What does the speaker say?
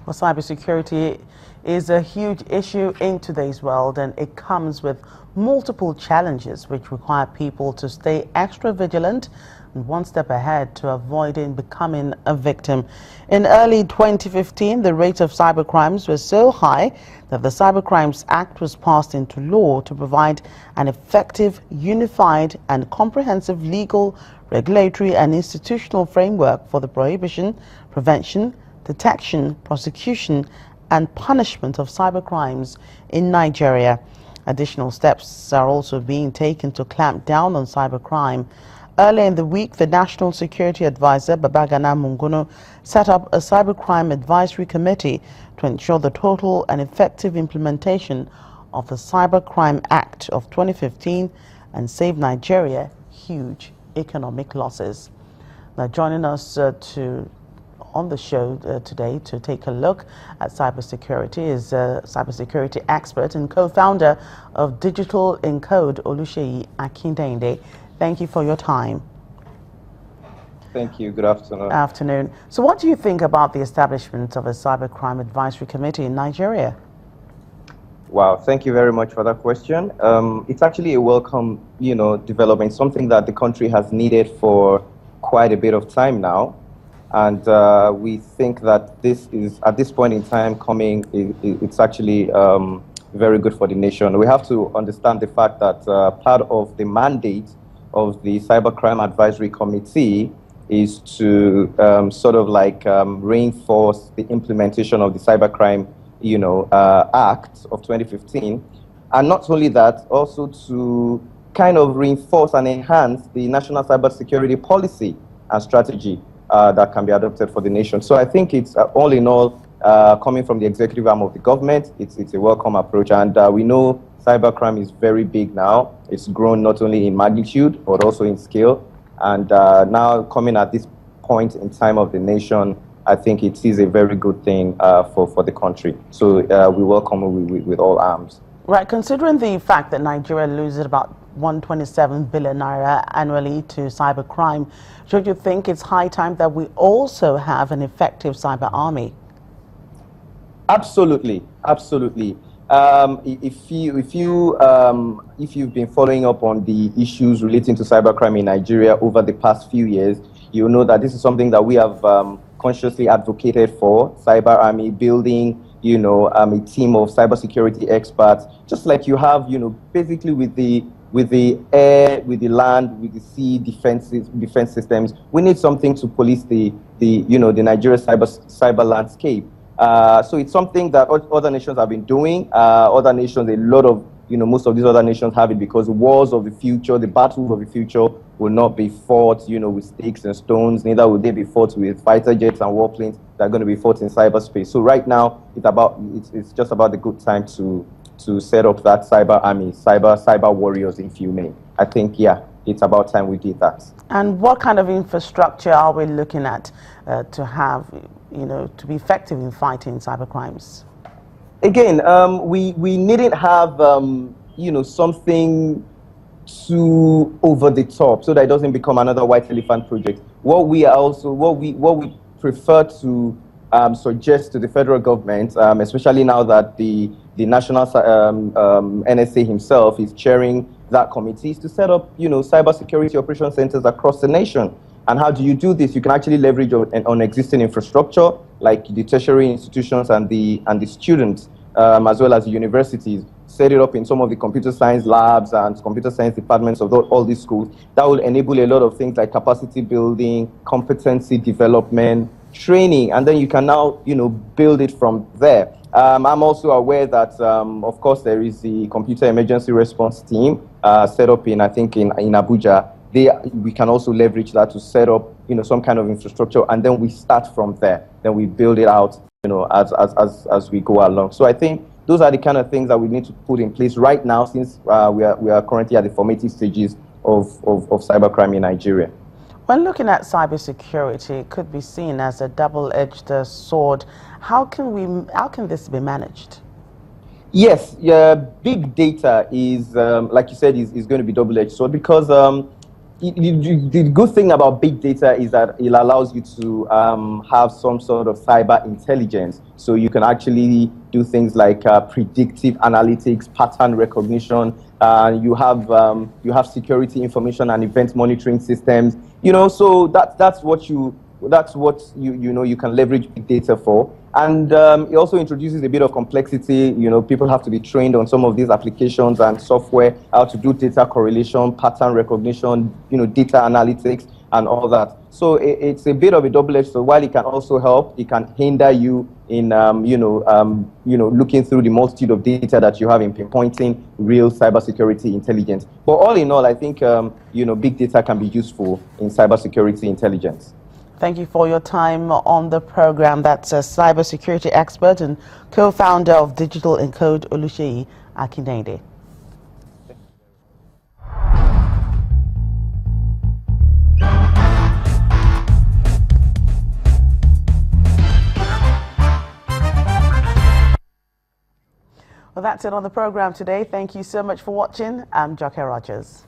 Well, cybersecurity is a huge issue in today's world, and it comes with multiple challenges which require people to stay extra vigilant and one step ahead to avoiding becoming a victim. In early 2015, the rate of cybercrimes was so high that the Cybercrimes Act was passed into law to provide an effective, unified and comprehensive legal, regulatory and institutional framework for the prohibition, prevention, detection, prosecution and punishment of cybercrimes in Nigeria. Additional steps are also being taken to clamp down on cybercrime. Earlier in the week, the National Security Advisor, Babagana Munguno, set up a cybercrime advisory committee to ensure the total and effective implementation of the Cybercrime Act of 2015 and save Nigeria huge economic losses. Now, joining us on the show today to take a look at cybersecurity is a cybersecurity expert and co-founder of Digital Encode, Oluseyi Akindende. Thank you for your time. Thank you. Good afternoon. Afternoon. So what do you think about the establishment of a cybercrime advisory committee in Nigeria? Wow, thank you very much for that question. It's actually a welcome, development, something that the country has needed for quite a bit of time now. And we think that this is, at this point in time coming, it's actually very good for the nation. We have to understand the fact that part of the mandate of the Cybercrime Advisory Committee is to reinforce the implementation of the Cybercrime Act of 2015. And not only that, also to kind of reinforce and enhance the national cybersecurity policy and strategy that can be adopted for the nation. So I think it's all in all, coming from the executive arm of the government, it's a welcome approach. And we know cybercrime is very big now. It's grown not only in magnitude, but also in scale. And now coming at this point in time of the nation, I think it is a very good thing for the country. So we welcome it with all arms. Right, considering the fact that Nigeria loses about 127 billion naira annually to cybercrime, don't you think it's high time that we also have an effective cyber army? Absolutely, absolutely. If you've been following up on the issues relating to cybercrime in Nigeria over the past few years, you know that this is something that we have consciously advocated for: cyber army, building, a team of cybersecurity experts, just like you have, basically with the air, with the land, with the sea defense systems. We need something to police the Nigeria cyber landscape. So it's something that other nations have been doing. Other nations, a lot of, most of these other nations have it because the wars of the future, the battles of the future will not be fought, with sticks and stones. Neither will they be fought with fighter jets and warplanes that are going to be fought in cyberspace. So right now, it's just about the good time to set up that cyber army, cyber warriors, if you may. I think, yeah, it's about time we did that. And what kind of infrastructure are we looking at to have, to be effective in fighting cybercrimes? Again, we needn't have, something too over the top so that it doesn't become another white elephant project. What we prefer to suggest to the federal government, especially now that the national NSA himself is chairing that committee, is to set up, cybersecurity operation centers across the nation. And how do you do this? You can actually leverage on existing infrastructure, like the tertiary institutions and the students, as well as the universities. Set it up in some of the computer science labs and computer science departments of all these schools. That will enable a lot of things like capacity building, competency development, training, and then you can now, build it from there. I'm also aware that, of course, there is the Computer Emergency Response Team set up in Abuja. We can also leverage that to set up, some kind of infrastructure, and then we start from there. Then we build it out, as we go along. So I think those are the kind of things that we need to put in place right now, since we are currently at the formative stages of cybercrime in Nigeria. When looking at cybersecurity, it could be seen as a double-edged sword. How can this be managed? Yes, big data is, like you said, is going to be double-edged sword because The good thing about big data is that it allows you to have some sort of cyber intelligence. So you can actually do things like predictive analytics, pattern recognition. You have security information and event monitoring systems. So that's what you can leverage big data for. And it also introduces a bit of complexity. People have to be trained on some of these applications and software, how to do data correlation, pattern recognition, data analytics, and all that. So it's a bit of a double-edged sword. While it can also help, it can hinder you in, looking through the multitude of data that you have in pinpointing real cybersecurity intelligence. But all in all, I think, big data can be useful in cybersecurity intelligence. Thank you for your time on the program. That's a cybersecurity expert and co-founder of Digital Encode, Oluseyi Akinede. Well, that's it on the program today. Thank you so much for watching. I'm Joke Rogers.